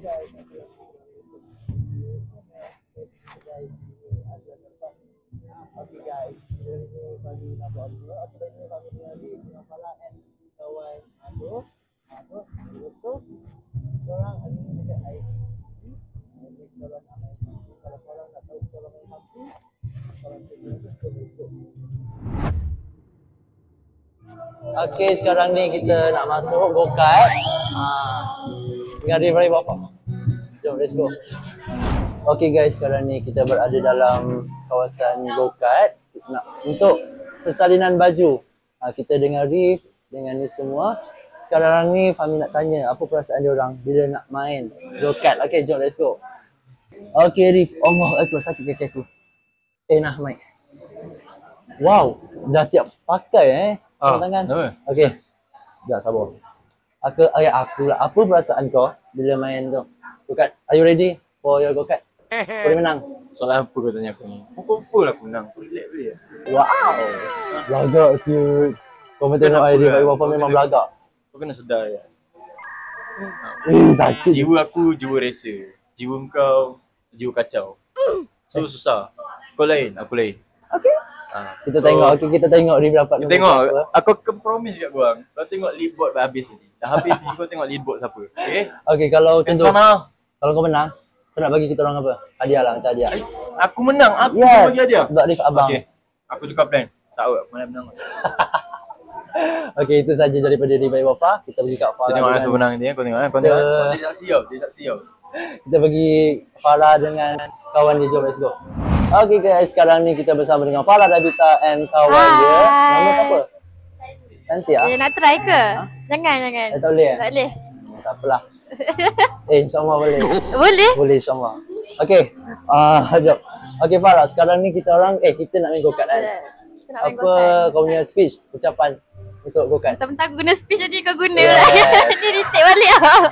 Okay guys, ini bagi nampak dulu. Okay, ini bagi Arif, Fala and kawan Ado. Itu orang hari ini dekat IT. Ini kalau nak kalau korang nak tahu kalau main hati, kalau tu ikut. Okay, sekarang ni kita nak masuk go-kart. Dengan River Bapak. Jom, let's go. Okay guys, sekarang ni kita berada dalam kawasan go-kart untuk persalinan baju. Kita dengan Rif, dengan ni semua. Sekarang ni Fahmi nak tanya apa perasaan dia orang bila nak main go-kart. Okay, jom let's go. Okay Rif, Allah Akbar, sakit kaki aku. Nah mic. Wow, dah siap pakai tangan. Okay, dah sabar. Aku lah. Apa perasaan kau bila main go-kart? Are you ready for your go-kart? Kau dah menang. Soalan apa kau tanya aku ni? Aku confirm lah aku menang. Aku relax boleh ya? Wow. Belagak siut. Kau tengok idea bagi Bapak memang belagak. Kau kena sedar ya. Sakit. Jiwa aku jiwa racer. Jiwa kau jiwa kacau. So susah. Kau lain, aku lain. Okay. Kita tengok, kita tengok dia dapat. Kita tengok. Aku akan promise kat korang. Kau tengok leaderboard habis ni. Dah habis ni kau tengok leaderboard siapa. Okay? Okay, kalau contoh. Kalau kau menang, kau nak bagi kita orang apa? Hadiah lah, macam hadiah. Aku menang, aku bagi hadiah? Sebab Rif abang. Okay, aku tukar plan. Tak apa, aku menang. Okay, itu saja daripada Rif Baik Wafa. Kita pergi kat Farah. Kita tengok Rasa menang ni, kau tengok. Kau tengok, dia saksi tau, dia saksi tau. Kita pergi Farah dengan kawan dia, jom let's go. Okay guys, sekarang ni kita bersama dengan Farah Dabita and kawan dia. Nama siapa? Cantik ah. Nak try ke? Jangan. Tak boleh? Tak boleh. Tak apalah. InsyaAllah boleh. Boleh? Boleh insyaAllah. Okay. Jom. Okay Farah, sekarang ni kita orang, kita nak main go-kart kan? Yes. Nak main apa kau punya speech, ucapan untuk go-kart? Mentang-mentang aku guna speech tadi kau guna lah. Ni retake balik lah.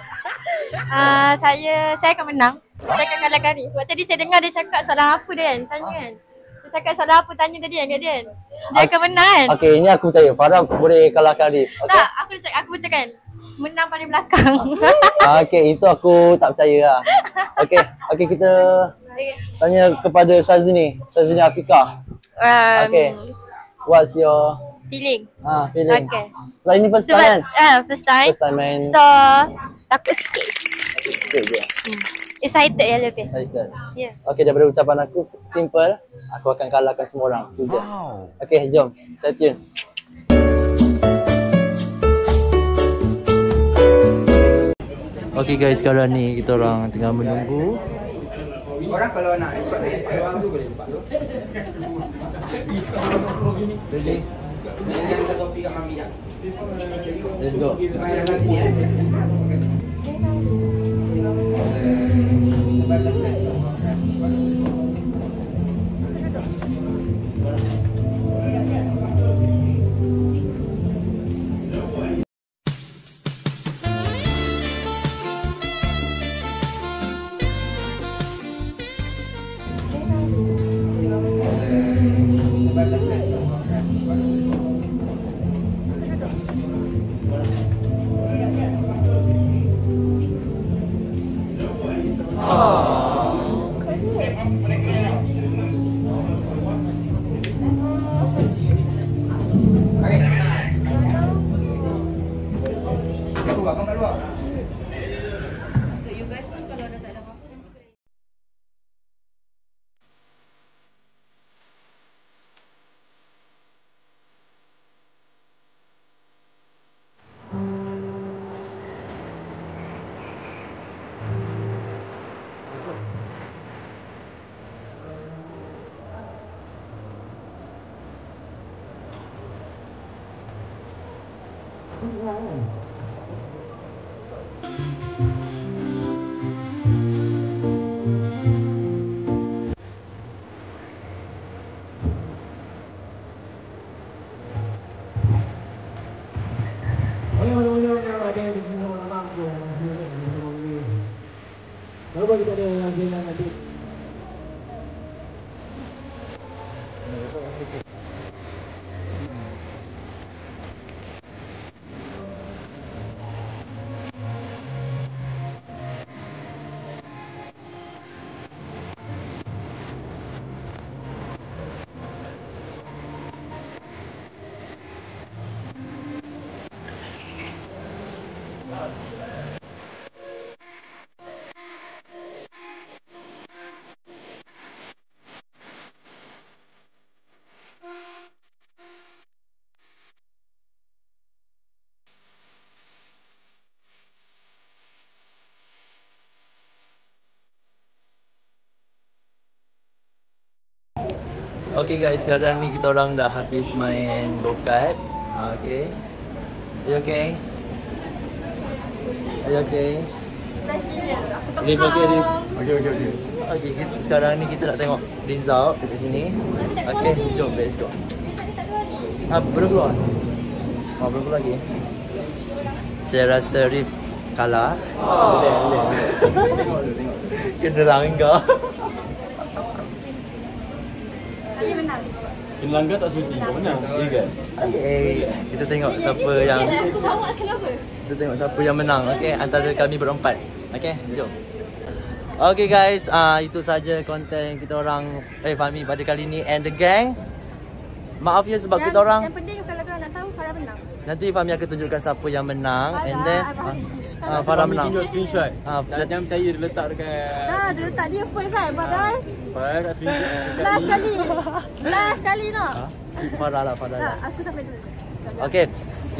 Saya akan menang. Saya akan kalahkan ni. Sebab tadi saya dengar dia cakap soalan apa dia kan? Tanya kan? Dia cakap soalan apa tanya tadi kan kat dia kan? Dia akan menang kan? Okay, ini aku percaya. Farah boleh kalahkan Rif. Okay? Tak, aku cakap menang paling belakang. Okay, itu aku tak percaya lah. Okay, kita tanya kepada Syazini Afiqah. Okay, what's your feeling? Feeling. Okay. Selain ni first time kan? First time. First time main. So, takut sikit. Sikit je. Excited ya lebih. Excited. Yeah. Okay, daripada ucapan aku simple, aku akan kalahkan semua orang. Itu je. Okay, jom. Stay tune. Okay guys, sekarang ni kita orang tengah menunggu. Orang kalau nak ikut orang tu boleh lepas tu. Ready? Jangan kata topi kat mami dah. Let's go. Bayar nanti ni Okay guys, sekarang ni kita orang dah habis main go-kart. Okay. Are you okay? Are you okay? Best gila. Aku Lift okay, Lift. Okay. Okay, sekarang ni kita nak tengok result dekat sini. Okay, jom let's go. Dia tak keluar ni. Belum keluar? Belum keluar lagi. Saya rasa Rif kalah. Tengok. Kena langgar. Saya menang. Kena langgar tak semesti kau menang. Ya ke? Okay. Kita tengok siapa yang Aku bawa kenapa? kita tengok siapa yang menang. Okay, antara kami berempat. Okay, jom. Okay guys, itu saja konten kita orang Fahmi pada kali ni and the gang. Maaf ya sebab kita orang Yang penting kalau korang nak tahu Farah menang. nanti Fahmi akan tunjukkan siapa yang menang and Farah, then Farah menang. Tunjuk screenshot. dan- Jangan percaya dia letak dekat. Dah, dia letak dia first kan padahal. Farah kat screenshot. Last kali. Last kali nak. Farah lah. Tak, aku sampai dulu. Okay,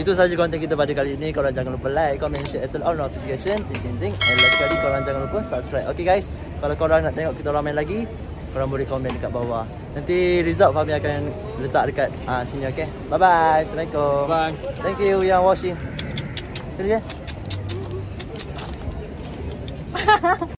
itu saja konten kita pada kali ini. Korang jangan lupa like, comment, share, turn on notification, ting. And last kali korang jangan lupa subscribe. Okay guys, kalau korang nak tengok kita orang main lagi, korang boleh komen dekat bawah. Nanti result Fahmi akan letak dekat sini. Okay, bye bye. Assalamualaikum. Bye. Thank you yang watching. Sini je.